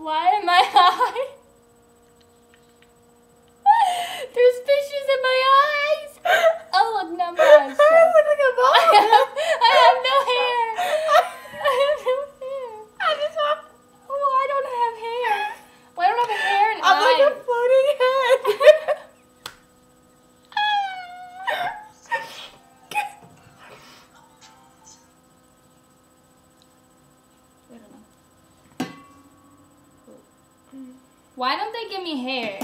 Why am I high? There's fishes in my eyes. Oh, look, now my eyes shut. I look like a ball. I have no hair. I have no hair. Oh, I don't have hair. Well, I don't have hair and I'm like a eyes. floating head. I don't know. Why don't they give me hair?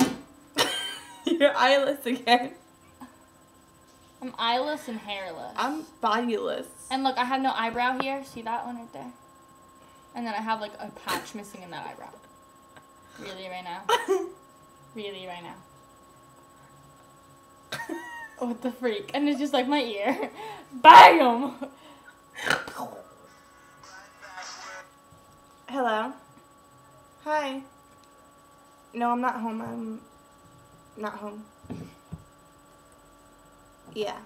You're eyeless again. I'm eyeless and hairless. I'm bodyless. And look, I have no eyebrow here. See that one right there? And then I have like a patch missing in that eyebrow. Really right now? Really right now? What the freak? And it's just like my ear. BAM! Hello. Hi. No, I'm not home. I'm not home. Yeah.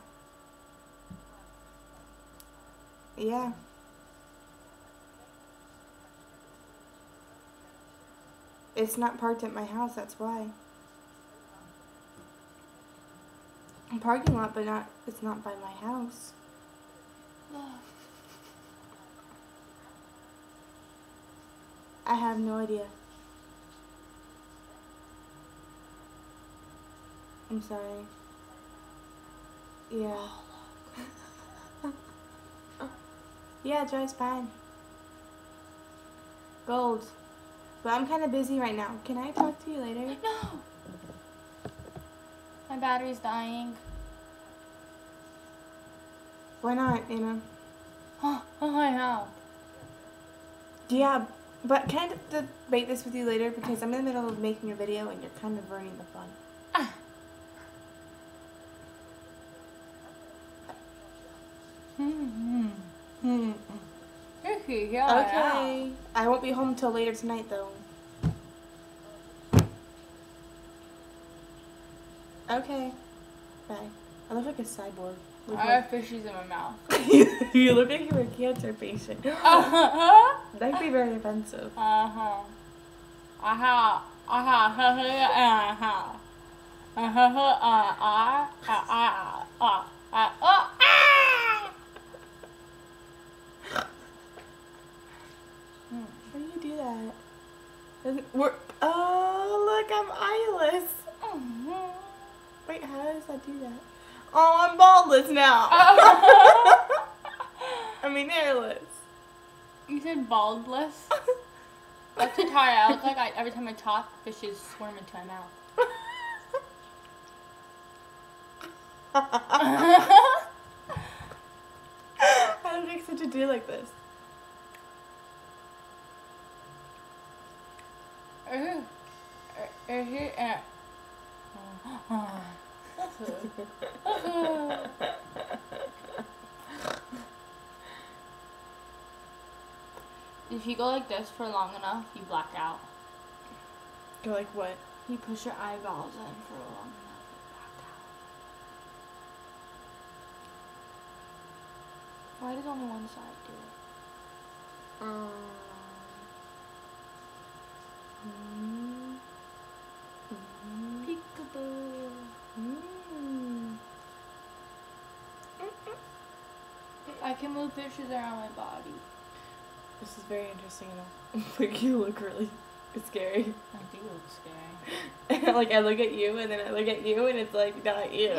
Yeah. It's not parked at my house, that's why. A parking lot, but it's not by my house. I have no idea. I'm sorry. Yeah. Yeah, Joy's fine. Gold. But I'm kind of busy right now. Can I talk to you later? No! My battery's dying. Why not, Anna? Oh, I know. Yeah, but can I debate this with you later? Because I'm in the middle of making a video and you're kind of ruining the fun. Okay. I won't be home till later tonight, though. Okay. Bye. I look like a cyborg. I have fishes in my mouth. You look like you're a cancer patient. That'd be very offensive. How do you do that? Doesn't work. Oh, look, I'm eyeless. Wait, how does that do that? Oh, I'm baldless now. I mean, hairless. You said baldless? That's too tired. I look like every time I talk, fishes swarm into my mouth. How did it make such a deal like this? If you go like this for long enough, you black out. Go like what? You push your eyeballs in for long enough, you black out. Why does only one side do it? Peekaboo. I can move fishes around my body. This is very interesting enough. Like, you look really scary. I do look scary. Like, I look at you, and then I look at you, and it's like, not you.